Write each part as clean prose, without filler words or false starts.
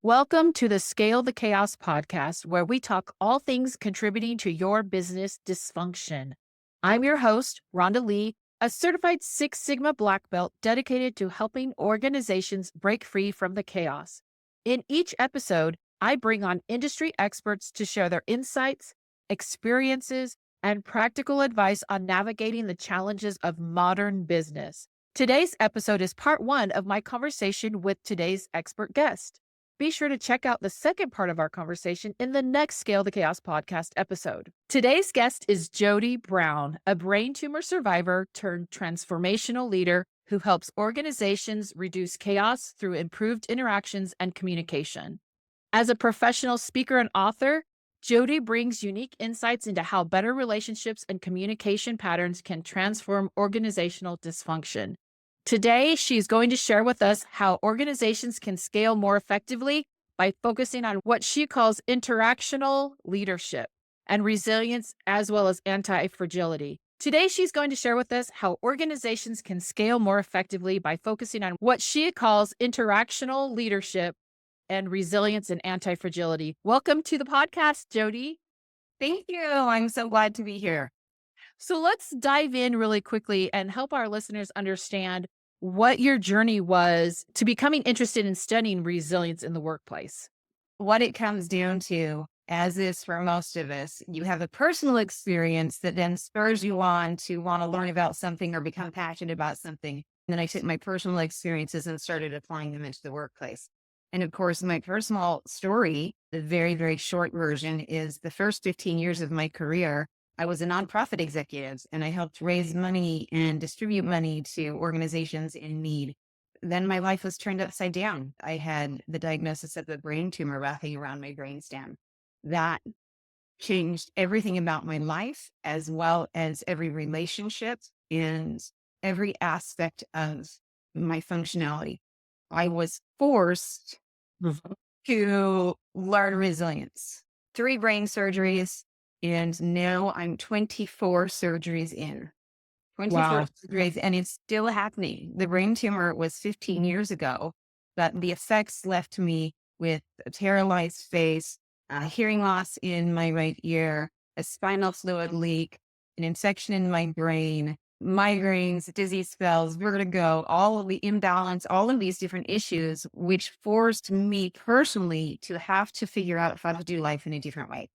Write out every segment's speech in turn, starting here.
Welcome to the Scale the Chaos podcast, where we talk all things contributing to your business dysfunction. I'm your host, Rhonda Lee, a certified Six Sigma Black Belt dedicated to helping organizations break free from the chaos. In each episode, I bring on industry experts to share their insights, experiences, and practical advice on navigating the challenges of modern business. Today's episode is part one of my conversation with today's expert guest. Be sure to check out the second part of our conversation in the next Scale the Chaos podcast episode. Today's guest is Jodi Brown, a brain tumor survivor turned transformational leader who helps organizations reduce chaos through improved interactions and communication. As a professional speaker and author, Jodi brings unique insights into how better relationships and communication patterns can transform organizational dysfunction. Today, she's going to share with us how organizations can scale more effectively by focusing on what she calls interactional leadership and resilience, as well as anti-fragility. Today, she's going to share with us how organizations can scale more effectively by focusing on what she calls interactional leadership and resilience and anti-fragility. Welcome to the podcast, Jodi. Thank you. I'm so glad to be here. So let's dive in really quickly and help our listeners understand what your journey was to becoming interested in studying resilience in the workplace. What it comes down to, as is for most of us, you have a personal experience that then spurs you on to want to learn about something or become passionate about something. And then I took my personal experiences and started applying them into the workplace. And of course, my personal story, the very, very short version, is the first 15 years of my career, I was a nonprofit executive and I helped raise money and distribute money to organizations in need. Then my life was turned upside down. I had the diagnosis of a brain tumor wrapping around my brainstem. That changed everything about my life, as well as every relationship and every aspect of my functionality. I was forced to learn resilience. 3 brain surgeries, and now I'm 24 surgeries in. 24 Wow. surgeries, and it's still happening. The brain tumor was 15 years ago, but the effects left me with a paralyzed face, hearing loss in my right ear, a spinal fluid leak, an infection in my brain, migraines, dizzy spells, vertigo, all of the imbalance, all of these different issues, which forced me personally to have to figure out how to do life in a different way.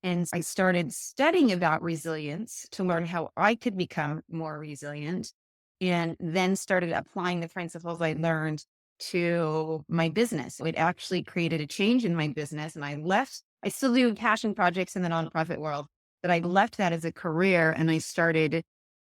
And I started studying about resilience to learn how I could become more resilient, and then started applying the principles I learned to my business. It actually created a change in my business, and I still do passion projects in the nonprofit world, but I left that as a career and I started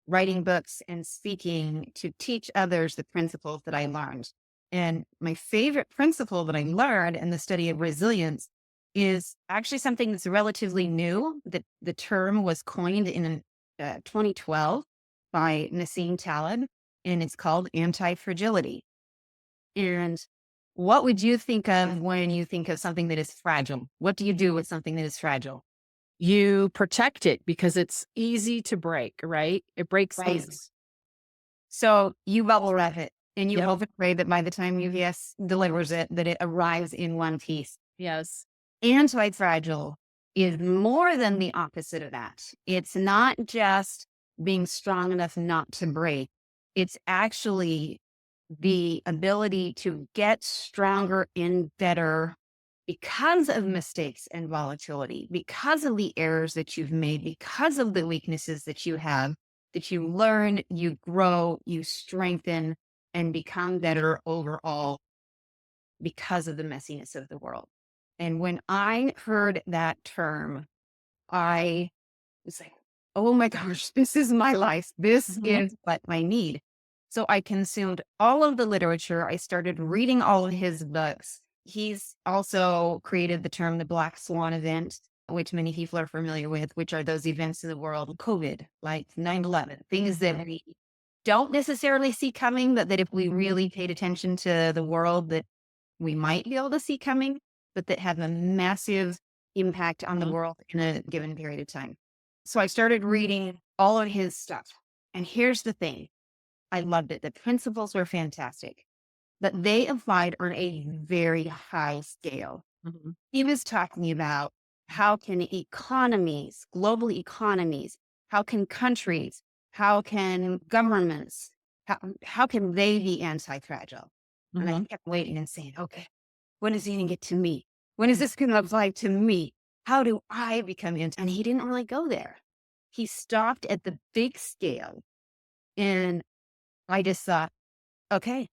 writing books and speaking to teach others the principles that I learned. And my favorite principle that I learned in the study of resilience is actually something that's relatively new. That the term was coined in 2012 by Nassim Taleb, and it's called anti-fragility. And what would you think of when you think of something that is fragile? What do you do with something that is fragile? You protect it because it's easy to break, right? It breaks Right. easy. So you bubble wrap it and you Yep. hope and pray that by the time UVS delivers it, that it arrives in one piece. Yes. Anti-fragile is more than the opposite of that. It's not just being strong enough not to break. It's actually the ability to get stronger and better because of mistakes and volatility, because of the errors that you've made, because of the weaknesses that you have, that you learn, you grow, you strengthen, and become better overall because of the messiness of the world. And when I heard that term, I was like, oh my gosh, this is my life. This Mhm. is what I need. So I consumed all of the literature. I started reading all of his books. He's also created the term the Black Swan event, which many people are familiar with, which are those events in the world, COVID, like 9/11, things that we don't necessarily see coming, but that if we really paid attention to the world, that we might be able to see coming, but that have a massive impact on the world in a given period of time. So I started reading all of his stuff. And here's the thing. I loved it. The principles were fantastic. but they applied on a very high scale. Mhm. He was talking about how can economies, global economies, how can countries, how can governments, how can they be anti-fragile? And I Mhm. kept waiting and saying, okay, when is it going to get to me? When is this going to apply to me? How do I become anti? And he didn't really go there. He stopped at the big scale. And I just thought, okay,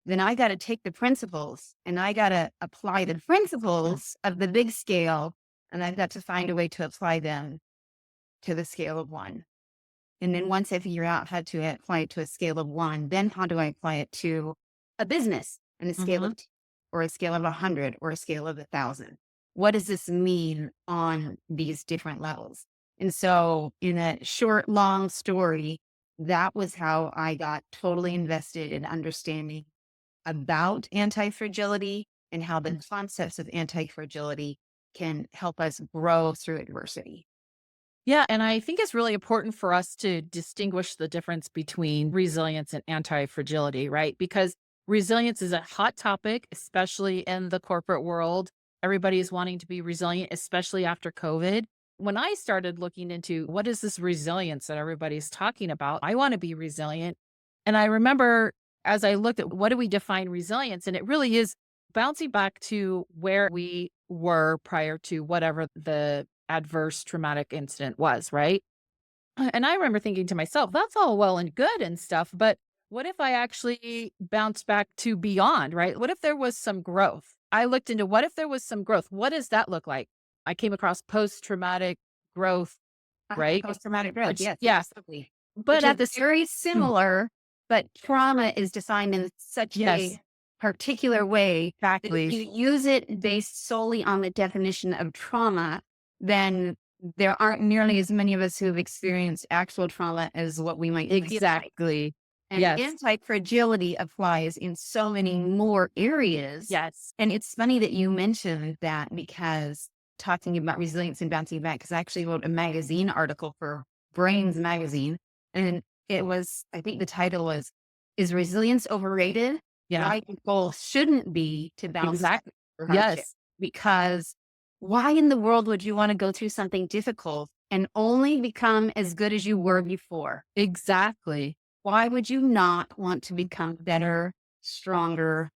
then I got to take the principles and I got to apply the principles of the big scale. And I've got to find a way to apply them to the scale of one. And then once I figure out how to apply it to a scale of one, then how do I apply it to a business and a scale Mhm. of 10, or a scale of 100 or a scale of 1,000? What does this mean on these different levels? And so in a short, long story, that was how I got totally invested in understanding about anti-fragility and how the concepts of anti-fragility can help us grow through adversity. Yeah, and I think it's really important for us to distinguish the difference between resilience and anti-fragility, right? Because resilience is a hot topic, especially in the corporate world. Everybody is wanting to be resilient, especially after COVID. When I started looking into what is this resilience that everybody's talking about, I want to be resilient. And I remember as I looked at what do we define resilience, and it really is bouncing back to where we were prior to whatever the adverse traumatic incident was, right? And I remember thinking to myself, that's all well and good and stuff, but what if I actually bounce back to beyond, right? What if there was some growth? I looked into what if there was some growth? What does that look like? I came across post traumatic growth, right? Post-traumatic growth, Which, yes, yeah, absolutely. but Which at is this, very mm, similar, but trauma is defined in such yes, a particular way that if exactly. you use it based solely on the definition of trauma, then there aren't nearly as many of us who've experienced actual trauma as what we might feel like. Exactly. And Yes. anti-fragility applies in so many more areas. Yes. And it's funny that you mentioned that, because talking about resilience and bouncing back, because I actually wrote a magazine article for Brains magazine. And it was, I think the title was, Is Resilience Overrated? Yeah. Why People Shouldn't Be to Bounce Back Exactly. for Hardship. Yes. Because why in the world would you want to go through something difficult and only become as good as you were before? Exactly. Why would you not want to become better, stronger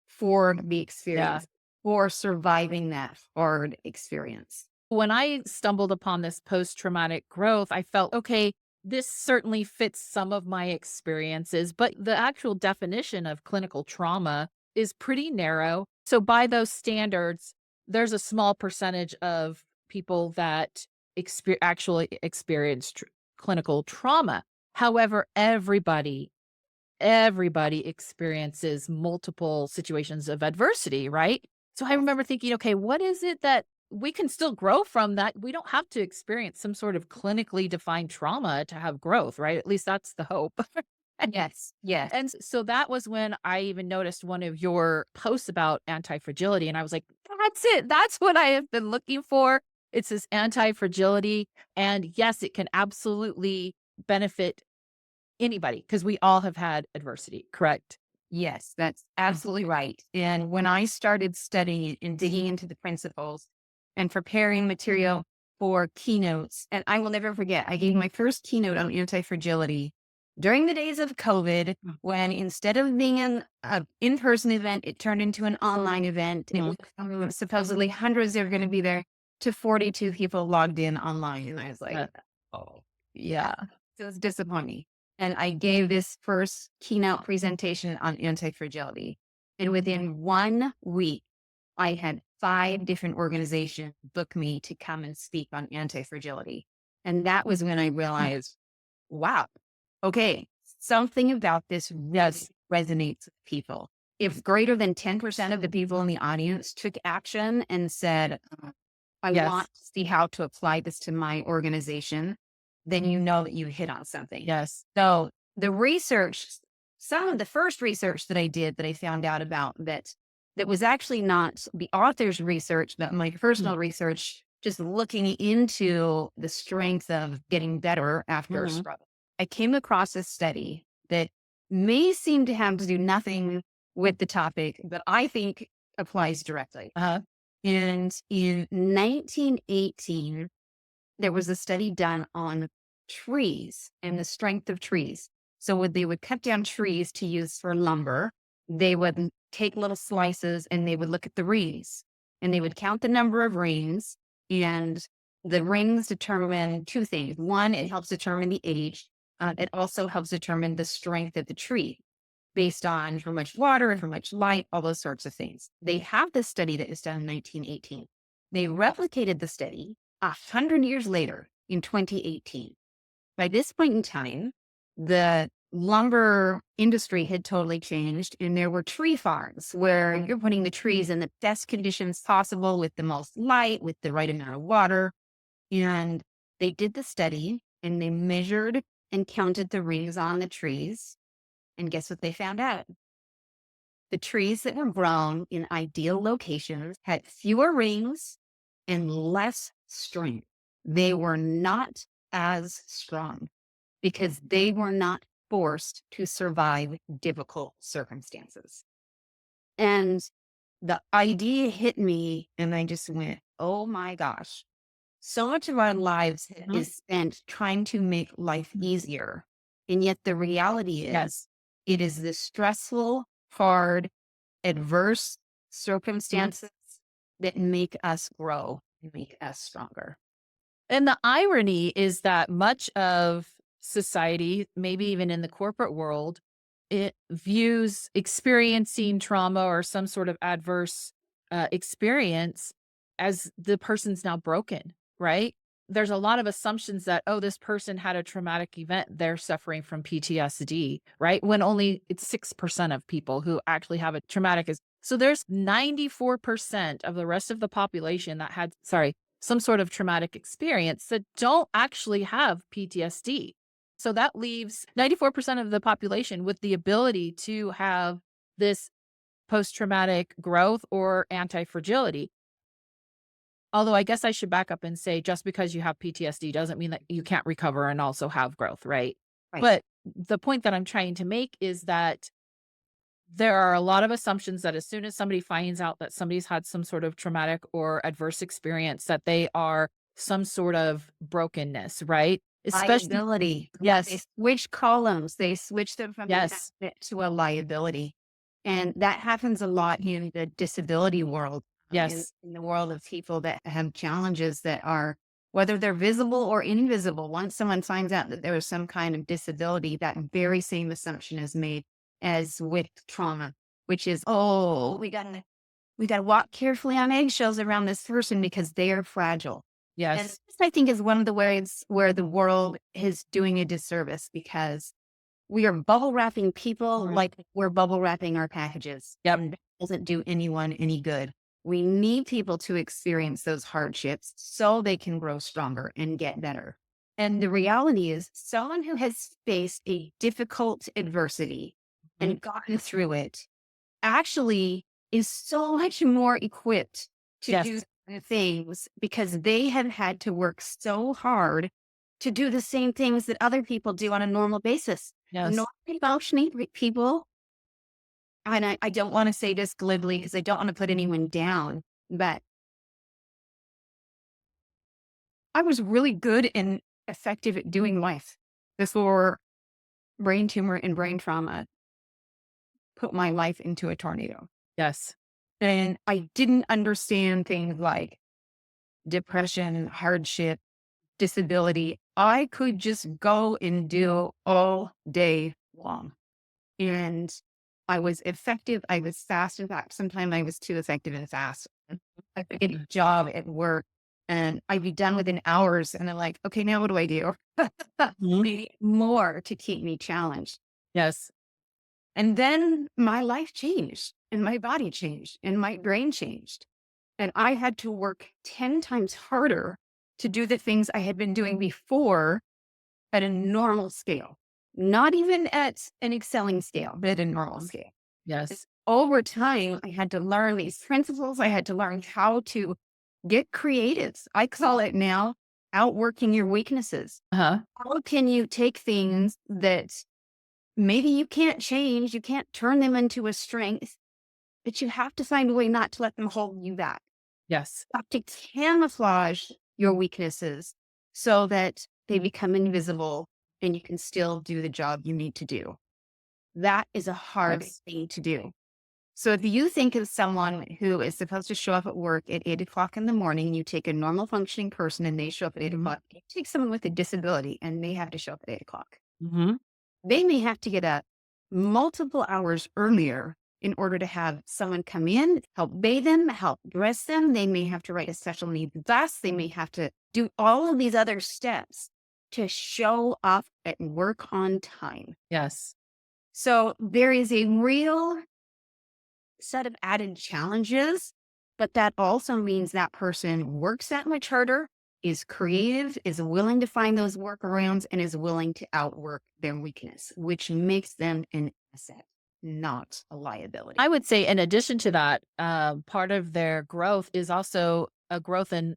for the Yeah. experience, for surviving that hard experience? When I stumbled upon this post traumatic growth, I felt, okay, this certainly fits some of my experiences, but the actual definition of clinical trauma is pretty narrow. So, by those standards, there's a small percentage of people that actually experience clinical trauma. However, everybody experiences multiple situations of adversity, right? So I Yes. remember thinking, okay, what is it that we can still grow from that? We don't have to experience some sort of clinically defined trauma to have growth, right? At least that's the hope. Yes. Yes. So that was when I even noticed one of your posts about anti fragility. And I was like, that's it. That's what I have been looking for. It's this anti fragility. And yes, it can absolutely benefit anybody, because we all have had adversity, correct? Yes, that's absolutely right. And when I started studying and digging into the principles and preparing material for keynotes, and I will never forget, I gave my first keynote on anti-fragility during the days of COVID, when instead of being an in-person event, it turned into an online event. It Mhm. was supposedly hundreds are going to be there, to 42 people logged in online. And I was like, Yeah. oh, yeah. So it was disappointing. And I gave this first keynote presentation on anti-fragility. And within 1 week, I had 5 different organizations book me to come and speak on anti-fragility. And that was when I realized, wow, okay, something about this resonates with people. If greater than 10% of the people in the audience took action and said, I want Yes. to see how to apply this to my organization, then you know that you hit on something. Yes. So the research, some of the first research that I did, that I found out about, that was actually not the author's research, but my Mm. personal research, just looking into the strength of getting better after a Mhm. struggle. I came across a study that may seem to have to do nothing with the topic that I think applies directly. Uh-huh. And in 1918, there was a study done on trees and the strength of trees. So when they would cut down trees to use for lumber, they would take little slices and they would look at the rings and they would count the number of rings. And the rings determine two things. One, it helps determine the age. It also helps determine the strength of the tree based on how much water and how much light, all those sorts of things. They have this study that was done in 1918. They replicated the study 100 years later in 2018. By this point in time, the lumber industry had totally changed, and there were tree farms where you're putting the trees in the best conditions possible with the most light, with the right amount of water. And they did the study and they measured and counted the rings on the trees. And guess what they found out? The trees that were grown in ideal locations had fewer rings and less strength. They were not as strong because they were not forced to survive difficult circumstances. And the idea hit me, and I just went, oh my gosh. So much of our lives is spent trying to make life easier. And yet the reality is, it is the stressful, hard, adverse circumstances that make us grow and make us stronger. And the irony is that much of society, maybe even in the corporate world, it views experiencing trauma or some sort of adverse experience as the person's now broken, right? There's a lot of assumptions that, oh, this person had a traumatic event, they're suffering from PTSD, right? When only it's 6% of people who actually have a traumatic. So there's 94% of the rest of the population that had, some sort of traumatic experience that don't actually have PTSD. So that leaves 94% of the population with the ability to have this post-traumatic growth or anti-fragility. Although I guess I should back up and say just because you have PTSD doesn't mean that you can't recover and also have growth, right? Right. But the point that I'm trying to make is that there are a lot of assumptions that as soon as somebody finds out that somebody's had some sort of traumatic or adverse experience, that they are some sort of brokenness, right? Especially, Liability. They yes, switch columns. They switch them from an yes, asset to a liability. And that happens a lot in the disability world, yes, in the world of people that have challenges that are, whether they're visible or invisible. Once someone finds out that there was some kind of disability, that very same assumption is made as with trauma, which is, oh, we gotta walk carefully on eggshells around this person because they are fragile. And yes, this, I think, is one of the ways where the world is doing a disservice because we are bubble wrapping people like we're bubble wrapping our packages. yep, And that doesn't do anyone any good. We need people to experience those hardships so they can grow stronger and get better. And the reality is, someone who has faced a difficult adversity and gotten through it actually is so much more equipped to do yes, the things because they have had to work so hard to do the same things that other people do on a normal basis. yes, Normally functioning people, and I don't want to say this glibly because I don't want to put anyone down, but I was really good and effective at doing life before brain tumor and brain trauma put my life into a tornado. yes, And I didn't understand things like depression, hardship, disability. I could just go and do all day long. And I was effective. I was fast. In fact, sometimes I was too effective and fast. I could get a job at work and I'd be done within hours. And I'm like, okay, now what do I do? Maybe more to keep me challenged. yes, And then my life changed and my body changed and my brain changed. And I had to work 10 times harder to do the things I had been doing before at a normal scale, not even at an excelling scale, but at a normal scale. yes, Over time, I had to learn these principles. I had to learn how to get creative. I call it now outworking your weaknesses. uh-huh, How can you take things that Maybe you can't change, you can't turn them into a strength, but you have to find a way not to let them hold you back. Yes. You have to camouflage your weaknesses so that they become invisible and you can still do the job you need to do. That is a hard Yes. thing to do. So if you think of someone who is supposed to show up at work at 8 o'clock in the morning, you take a normal functioning person and they show up at 8 o'clock. You take someone with a disability and they have to show up at 8 o'clock. Mm-hmm. They may have to get up multiple hours earlier in order to have someone come in, help bathe them, help dress them. They may have to write a special needs class. They may have to do all of these other steps to show up at work on time. Yes. So there is a real set of added challenges, but that also means that person works that much harder, is creative, is willing to find those workarounds, and is willing to outwork their weakness, which makes them an asset, not a liability. I would say, in addition to that, part of their growth is also a growth in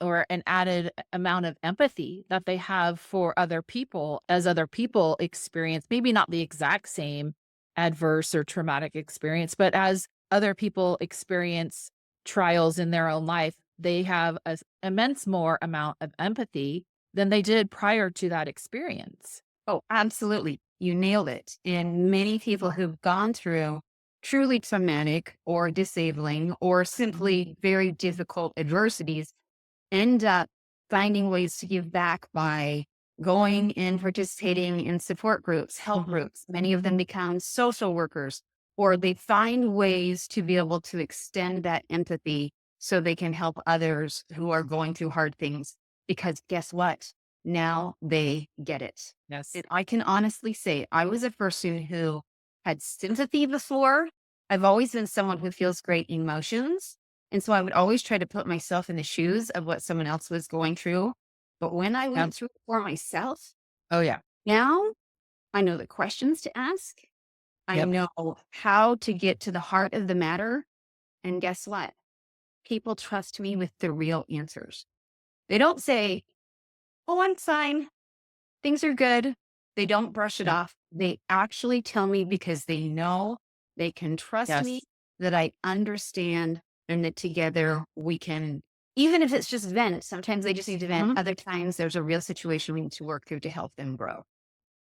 or an added amount of empathy that they have for other people as other people experience, maybe not the exact same adverse or traumatic experience, but as other people experience trials in their own life, they have an immense more amount of empathy than they did prior to that experience. Oh, absolutely. You nailed it. And many people who've gone through truly traumatic or disabling or simply very difficult adversities end up finding ways to give back by going and participating in support groups, help groups. Many of them become social workers, or they find ways to be able to extend that empathy so they can help others who are going through hard things. Because guess what? Now they get it. Yes. And I can honestly say I was a person who had sympathy before. I've always been someone who feels great emotions. And so I would always try to put myself in the shoes of what someone else was going through. But when I Yep. went through it for myself, Oh, yeah. now I know the questions to ask. I Yep. know how to get to the heart of the matter. And guess what? People trust me with the real answers. They don't say, oh, I'm fine. Things are good. They don't brush it Yep. off. They actually tell me because they know they can trust me, Yes. that I understand, and that together we can, even if it's just vent, sometimes they just need to vent. Mhm. Other times there's a real situation we need to work through to help them grow.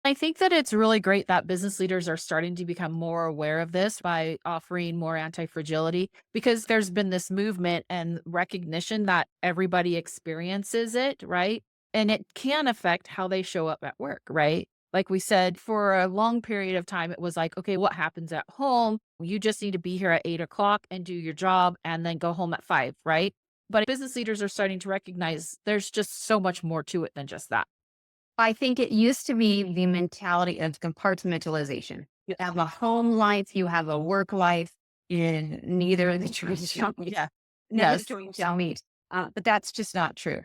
I think that it's really great that business leaders are starting to become more aware of this by offering more anti-fragility because there's been this movement and recognition that everybody experiences it, right? And it can affect how they show up at work, right? Like we said, for a long period of time, it was like, okay, what happens at home? You just need to be here at 8 o'clock and do your job and then go home at 5, right? But business leaders are starting to recognize there's just so much more to it than just that. I think it used to be the mentality of compartmentalization. You have a home life, you have a work life, and neither of the two shall meet. Yeah. Never the Yes. two shall meet. But that's just not true.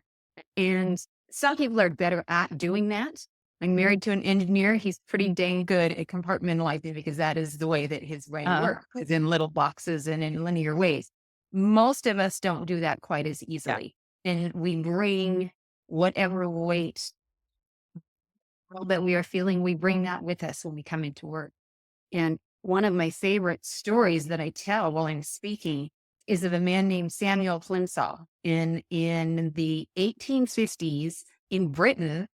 And some people are better at doing that. I'm married to an engineer. He's pretty dang good at compartmentalizing because that is the way that his brain Uh, works, is in little boxes and in linear ways. Most of us don't do that quite as yeah. easily. And we bring whatever weight that we are feeling, we bring that with us when we come into work. And one of my favorite stories that I tell while I'm speaking is of a man named Samuel Plimsoll in the 1850s in Britain.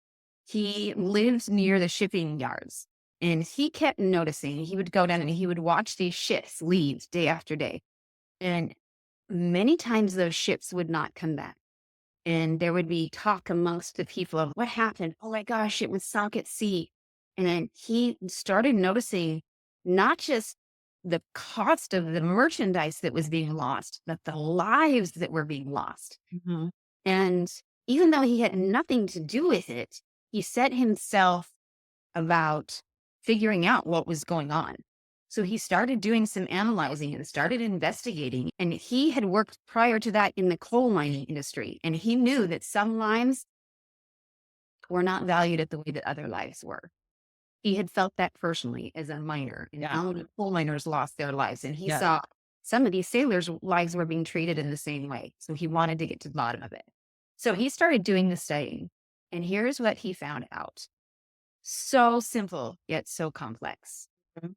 He lived near the shipping yards and he kept noticing, he would go down and he would watch these ships leave day after day. And many times those ships would not come back. And there would be talk amongst the people of what happened. Oh my gosh, it was sunk at sea. And then he started noticing not just the cost of the merchandise that was being lost, but the lives that were being lost. Mhm. And even though he had nothing to do with it, he set himself about figuring out what was going on. So he started doing some analyzing and started investigating. And he had worked prior to that in the coal mining industry. And he knew that some lives were not valued at the way that other lives were. He had felt that personally as a miner, and Yeah. how many coal miners lost their lives. And he Yeah. saw some of these sailors' lives were being treated in the same way. So he wanted to get to the bottom of it. So he started doing the studying. And here's what he found out. So simple, yet so complex. Mhm.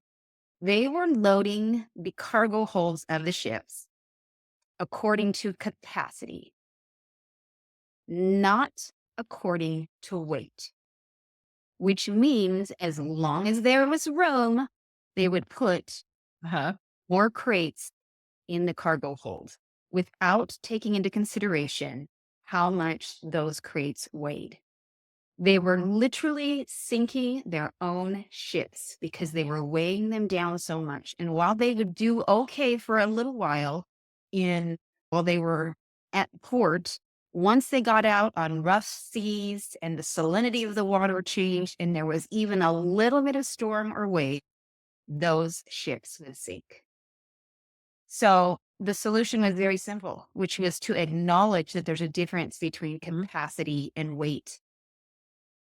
They were loading the cargo holds of the ships according to capacity, not according to weight, which means as long as there was room, they would put Uh-huh. more crates in the cargo hold without taking into consideration how much those crates weighed. They were literally sinking their own ships because they were weighing them down so much. And while they would do okay for a little while in while they were at port, once they got out on rough seas and the salinity of the water changed and there was even a little bit of storm or wave, those ships would sink. So the solution was very simple, which was to acknowledge that there's a difference between Mhm. capacity and weight.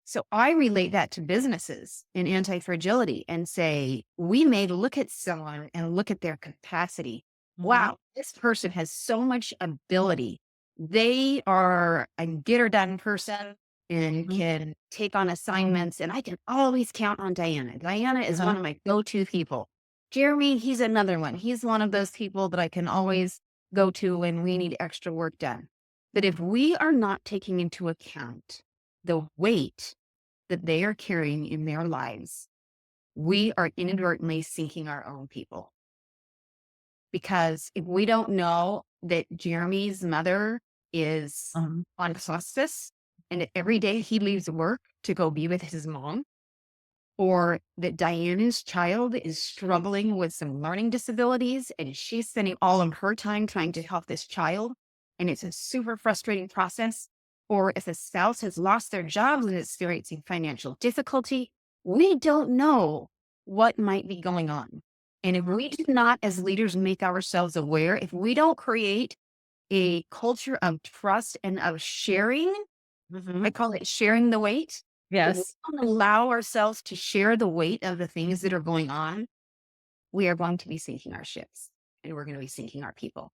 So I relate that to businesses in anti-fragility and say, we may look at someone and look at their capacity. Mhm. Wow, this person has so much ability. They are a get her done person and Mhm. can take on assignments. And I can always count on Diana. Diana is Uh-huh. one of my go-to people. Jeremy, he's another one. He's one of those people that I can always go to when we need extra work done. But if we are not taking into account the weight that they are carrying in their lives, we are inadvertently sinking our own people. Because if we don't know that Jeremy's mother is Um, on hospice and that every day he leaves work to go be with his mom, or that Diana's child is struggling with some learning disabilities and she's spending all of her time trying to help this child. And it's a super frustrating process. Or if a spouse has lost their jobs and is experiencing financial difficulty, we don't know what might be going on. And if we do not, as leaders, make ourselves aware, if we don't create a culture of trust and of sharing, I mhm. call it sharing the weight. If we Yes. don't allow ourselves to share the weight of the things that are going on, we are going to be sinking our ships and we're going to be sinking our people.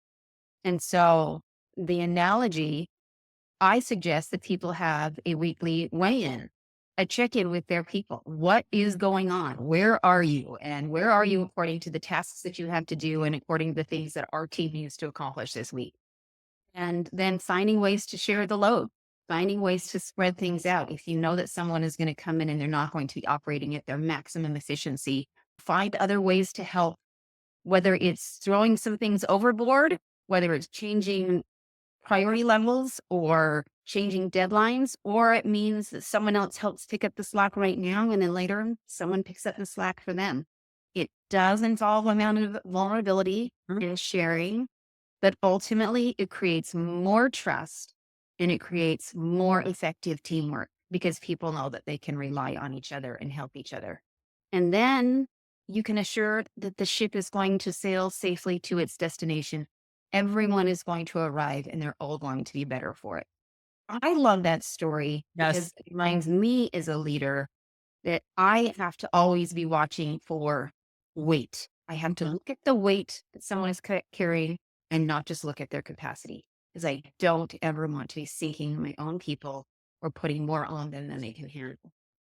And so the analogy, I suggest that people have a weekly weigh in, a check in with their people. What is going on? Where are you? And where are you according to the tasks that you have to do and according to the things that our team needs to accomplish this week? And then finding ways to share the load, finding ways to spread things out. If you know that someone is going to come in and they're not going to be operating at their maximum efficiency, find other ways to help, whether it's throwing some things overboard, whether it's changing priority levels or changing deadlines, or it means that someone else helps pick up the slack right now. And then later someone picks up the slack for them. It does involve amount of vulnerability Mhm. and sharing, but ultimately, it creates more trust and it creates more effective teamwork because people know that they can rely on each other and help each other. And then you can assure that the ship is going to sail safely to its destination. Everyone is going to arrive and they're all going to be better for it. I love that story because Yes. it reminds me as a leader that I have to always be watching for weight. I have to Mhm. look at the weight that someone is carrying and not just look at their capacity because I don't ever want to be sinking my own people or putting more on them than they can handle.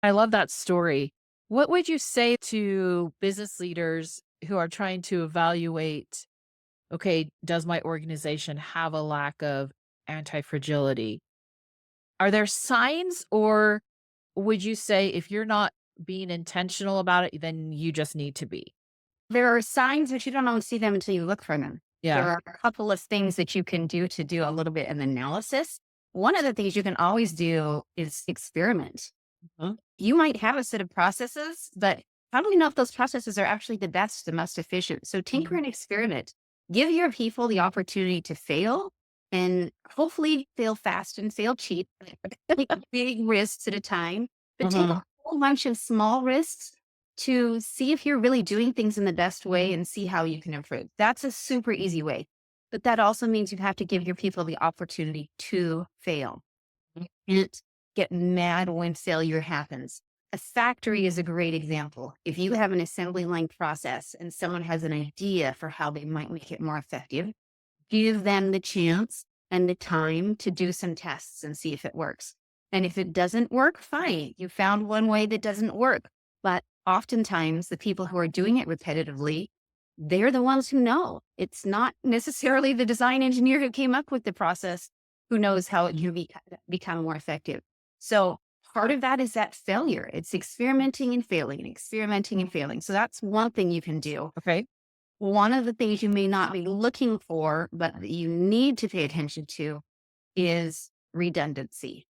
I love that story. What would you say to business leaders who are trying to evaluate, okay, does my organization have a lack of anti-fragility? Are there signs, or would you say if you're not being intentional about it, then you just need to be? There are signs, but you don't always see them until you look for them. There Yeah. are a couple of things that you can do to do a little bit of analysis. One of the things you can always do is experiment. Mhm. You might have a set of processes, but how do we know if those processes are actually the best, the most efficient? So tinker Mhm. and experiment. Give your people the opportunity to fail and hopefully fail fast and fail cheap. Take big risks at a time, but take a Mhm. whole bunch of small risks to see if you're really doing things in the best way and see how you can improve. That's a super easy way. But that also means you have to give your people the opportunity to fail. You can't get mad when failure happens. A factory is a great example. If you have an assembly line process and someone has an idea for how they might make it more effective, give them the chance and the time to do some tests and see if it works. And if it doesn't work, fine. You found one way that doesn't work. But oftentimes, the people who are doing it repetitively, they're the ones who know. It's not necessarily the design engineer who came up with the process who knows how it can become more effective. So part of that is that failure. It's experimenting and failing, and experimenting and failing. So that's one thing you can do. Okay. One of the things you may not be looking for, but that you need to pay attention to is redundancy.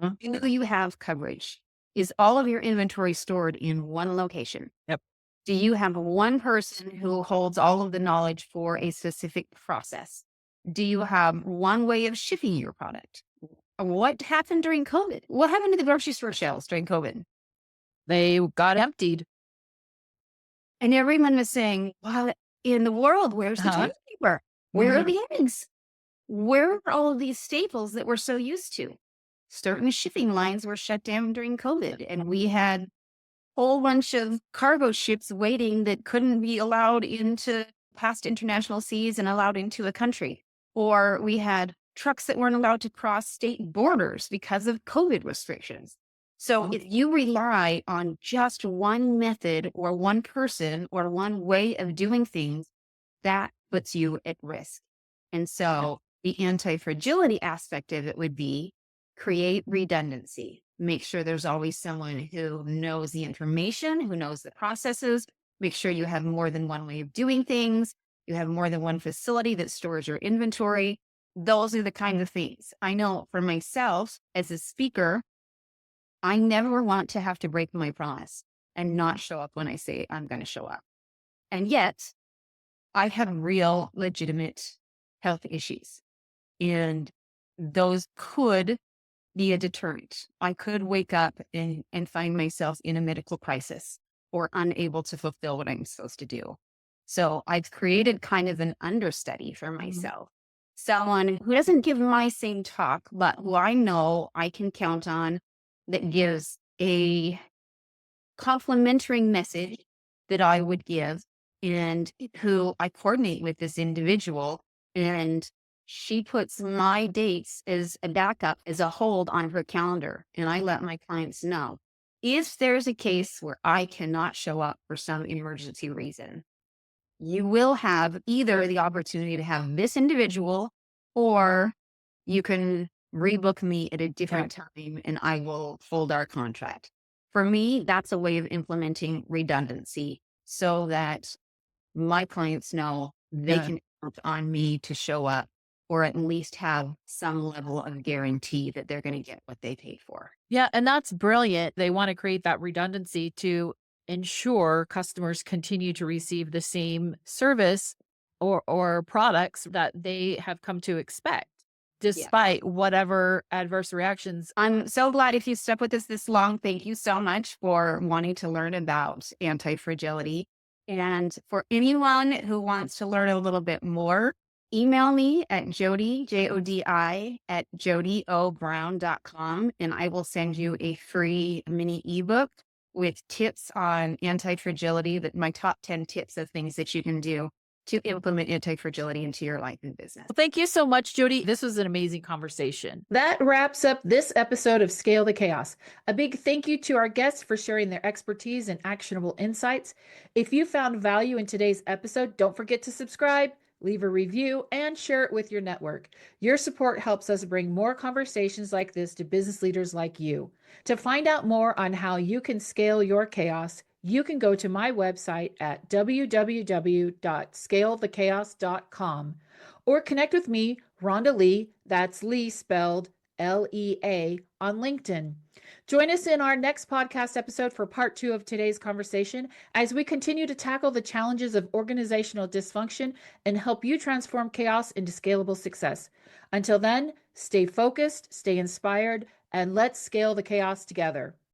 Mhm. Do you have coverage? Is all of your inventory stored in one location? Yep. Do you have one person who holds all of the knowledge for a specific process? Do you have one way of shipping your product? What happened during COVID? What happened to the grocery store shelves during COVID? They got emptied. And everyone was saying, "What in the world? Where's the Uh-huh. toilet paper? Where are the eggs? Where are all of these staples that we're so used to?" Certain shipping lines were shut down during COVID, and we had whole bunch of cargo ships waiting that couldn't be allowed into past international seas and allowed into a country. Or we had trucks that weren't allowed to cross state borders because of COVID restrictions. So if you rely on just one method or one person or one way of doing things, that puts you at risk. And so the anti-fragility aspect of it would be create redundancy. Make sure there's always someone who knows the information, who knows the processes. Make sure you have more than one way of doing things. You have more than one facility that stores your inventory. Those are the kind of things. I know for myself as a speaker, I never want to have to break my promise and not show up when I say I'm going to show up. And yet, I have real, legitimate health issues. And those could be a deterrent. I could wake up and find myself in a medical crisis or unable to fulfill what I'm supposed to do. So I've created kind of an understudy for Mhm. myself. Someone who doesn't give my same talk, but who I know I can count on that gives a complimentary message that I would give and who I coordinate with this individual. And she puts my dates as a backup, as a hold on her calendar. And I let my clients know if there's a case where I cannot show up for some emergency reason, you will have either the opportunity to have this individual or you can rebook me at a different time and I will fold our contract. For me, that's a way of implementing redundancy so that my clients know they Yeah. can count on me to show up or at least have some level of guarantee that they're going to get what they paid for. Yeah, and that's brilliant. They want to create that redundancy to ensure customers continue to receive the same service or products that they have come to expect Yeah. despite whatever adverse reactions. I'm so glad if you stuck with us this long. Thank you so much for wanting to learn about anti-fragility. And for anyone who wants to learn a little bit more, email me at Jodi, Jodi, at jodibrown.com, and I will send you a free mini ebook with tips on anti-fragility, that my top 10 tips of things that you can do to implement anti-fragility into your life and business. Well, thank you so much, Jody. This was an amazing conversation. That wraps up this episode of Scale the Chaos. A big thank you to our guests for sharing their expertise and actionable insights. If you found value in today's episode, don't forget to subscribe, leave a review, and share it with your network. Your support helps us bring more conversations like this to business leaders like you. To find out more on how you can scale your chaos, you can go to my website at www.scalethechaos.com or connect with me, Rhonda Lee, that's Lee spelled Lea, on LinkedIn. Join us in our next podcast episode for part 2 of today's conversation as we continue to tackle the challenges of organizational dysfunction and help you transform chaos into scalable success. Until then, stay focused, stay inspired, and let's scale the chaos together.